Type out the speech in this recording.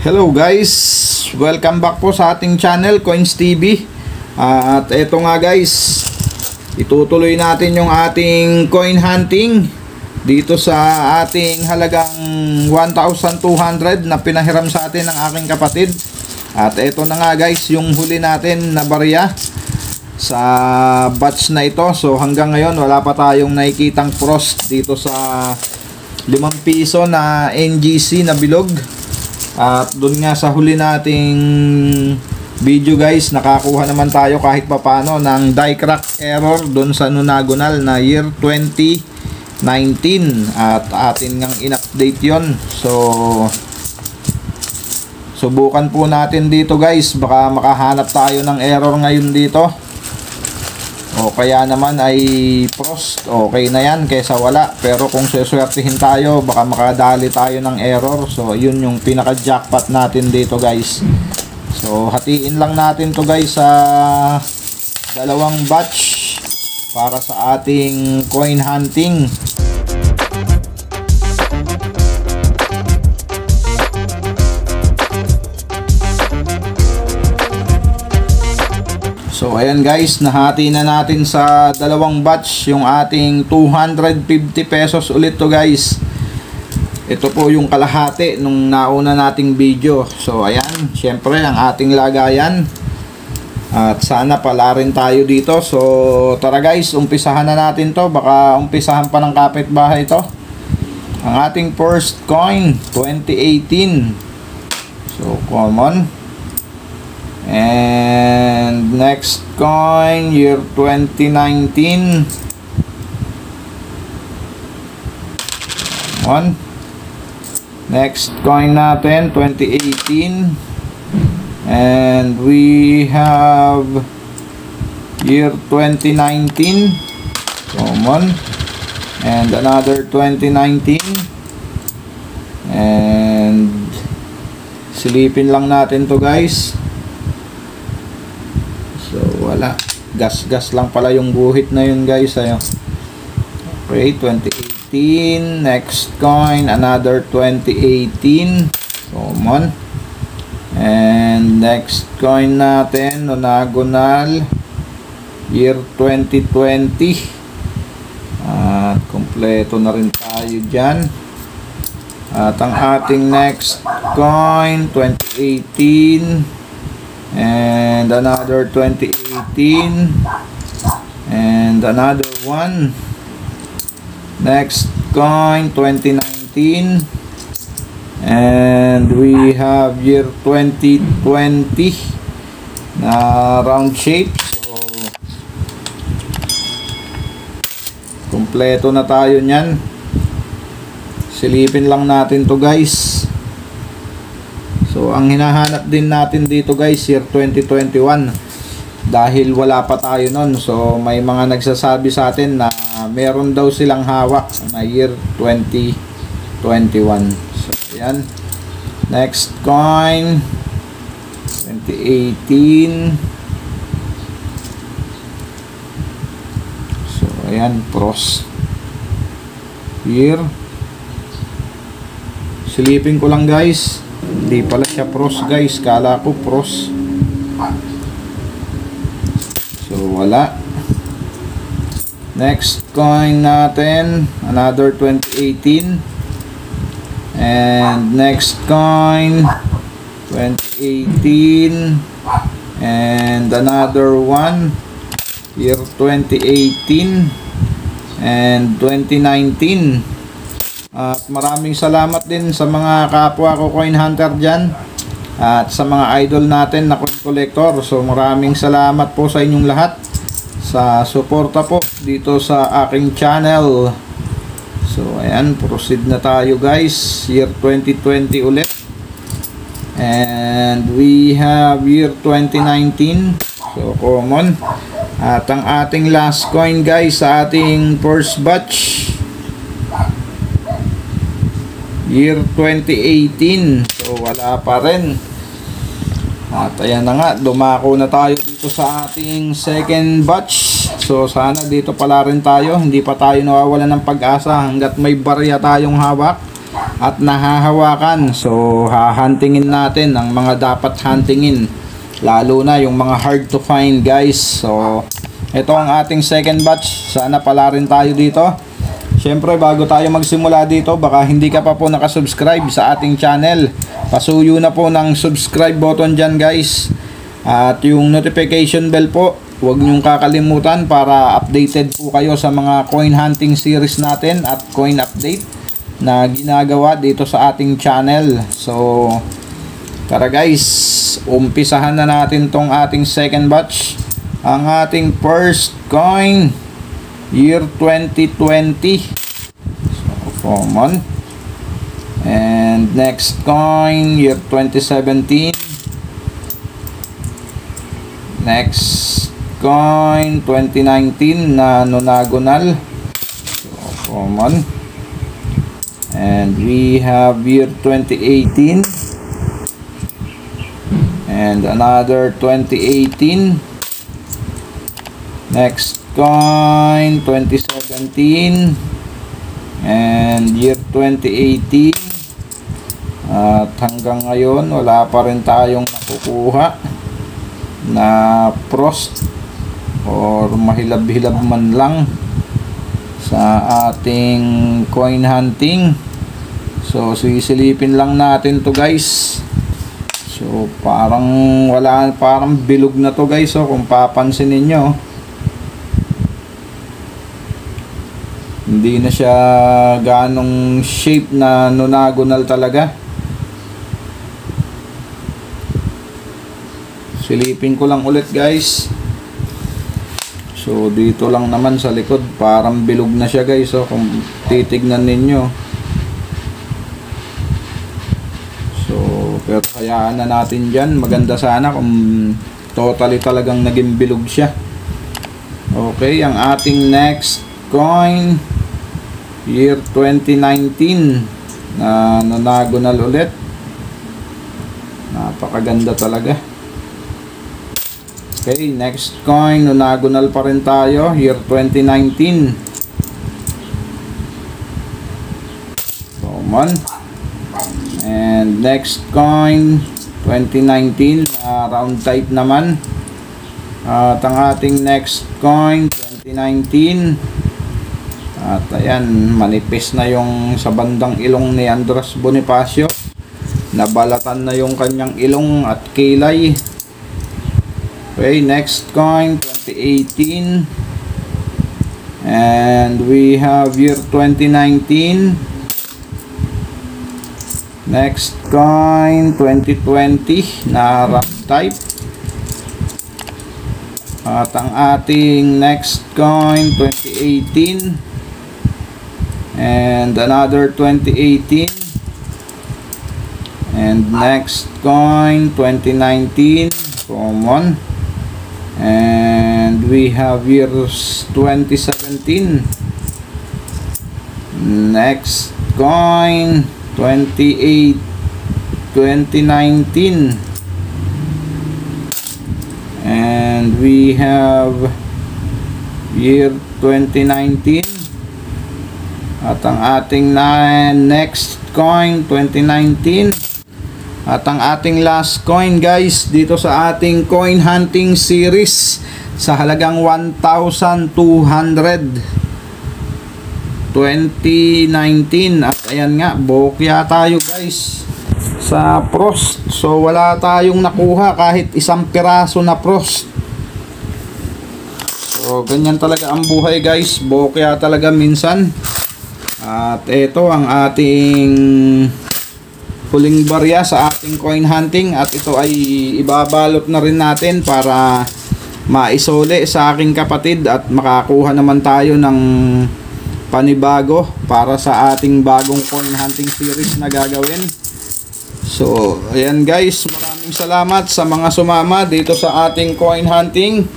Hello guys, welcome back po sa ating channel Coins TV. At eto nga guys, itutuloy natin yung ating coin hunting dito sa ating halagang 1,200 na pinahiram sa atin ng aking kapatid. At eto na nga guys, yung huli natin na barya sa batch na ito. So hanggang ngayon wala pa tayong nakikitang frost dito sa 5 piso na NGC na bilog. At doon nga sa huli nating video guys, nakakuha naman tayo kahit papano ng die crack error doon sa nonagonal na year 2019. At atin ngang in-update yon. So subukan po natin dito guys, baka makahanap tayo ng error ngayon dito. O kaya naman ay frost, okay na yan kaysa wala. Pero kung seswertihin tayo, baka makadali tayo ng error. So yun yung pinaka jackpot natin dito guys. So hatiin lang natin to guys sa dalawang batch para sa ating coin hunting. So ayan guys, nahati na natin sa dalawang batch yung ating 250 pesos ulit to guys. Ito po yung kalahati nung nauna nating video. So ayan, syempre ang ating lagayan. At sana pala rin tayo dito. So tara guys, umpisahan na natin to. Baka umpisahan pa ng kapitbahay to. Ang ating first coin 2018. So common. And next coin year 2019. One. Next coin natin 2018. And we have year 2019. Common. And another 2019. And silipin lang natin to guys. So wala, gas lang pala yung guhit na yun guys. Ayun. Okay, 2018. Next coin, another 2018. Common. And next coin natin, nonagonal year 2020. At kompleto na rin tayo dyan. At ang ating next coin 2018. And another 2018. And another one. Next coin 2019. And we have year 2020 na round shape. So kompleto na tayo nyan. Silipin lang natin to guys. So ang hinahanap din natin dito guys, year 2021, dahil wala pa tayo nun. So may mga nagsasabi sa atin na meron daw silang hawak na year 2021. So ayan, next coin 2018. So ayan, pros year. Silipin ko lang guys, hindi pala siya pros guys, kala ko pros. So wala. Next coin natin, another 2018. And next coin 2018. And another one year 2018 and 2019. At maraming salamat din sa mga kapwa ko coin hunter dyan at sa mga idol natin na coin collector. So maraming salamat po sa inyong lahat sa suporta po dito sa aking channel. So ayan, proceed na tayo guys, year 2020 ulit. And we have year 2019. So common. At ang ating last coin guys sa ating first batch, year 2018. So wala pa rin. At ayan na nga, dumako na tayo dito sa ating second batch. So sana dito pala rin tayo, hindi pa tayo nawawalan ng pag-asa hanggat may barya tayong hawak. at nahahawakan. So hahuntingin natin ang mga dapat huntingin, lalo na yung mga hard to find guys. So ito ang ating second batch. Sana pala rin tayo dito. Syempre bago tayo magsimula dito, baka hindi ka pa po nakasubscribe sa ating channel, pasuyo na po ng subscribe button dyan guys. At yung notification bell po, huwag nyong kakalimutan para updated po kayo sa mga coin hunting series natin at coin update na ginagawa dito sa ating channel. So tara guys, umpisahan na natin tong ating second batch. Ang ating first coin, year 2020, so common. And next coin, year 2017. Next coin 2019 na nonagonal, so common. And we have year 2018 and another 2018. Next coin 2017 and year 2018. At hanggang ngayon wala pa rin tayong nakukuha na frost or mahilab-hilab man lang sa ating coin hunting. So sisilipin lang natin to guys. So parang wala, parang bilog na to guys. So kung papansin niyo, hindi na siya ganong shape na nonagonal talaga. Silipin ko lang ulit guys. So dito lang naman sa likod parang bilog na siya guys. So kung titignan ninyo, so pero hayaan na natin dyan. Maganda sana kung totally talagang naging bilog siya. Okay, ang ating next coin, year 2019 na nonagonal ulit. Napakaganda talaga. Okay, next coin, nonagonal pa rin tayo, year 2019. Common. And next coin 2019 na round type naman. At ang ating next coin 2019. At ayan, manipis na yung sa bandang ilong ni Andres Bonifacio. Nabalatan na yung kanyang ilong at kilay. Okay, next coin 2018 and we have year 2019. Next coin 2020 na round type. At ang ating next coin 2018 and another 2018 and next coin 2019 common. And we have years 2017. Next coin 2019 and we have year 2019. At ang ating next coin 2019. At ang ating last coin guys dito sa ating coin hunting series sa halagang 1,200 2019. At ayan nga, bokya tayo guys sa frost. So wala tayong nakuha kahit isang piraso na frost. So ganyan talaga ang buhay guys, bokya talaga minsan. At ito ang ating huling barya sa ating coin hunting, at ito ay ibabalot na rin natin para maisole sa aking kapatid at makakuha naman tayo ng panibago para sa ating bagong coin hunting series na gagawin. So ayan guys, maraming salamat sa mga sumama dito sa ating coin hunting.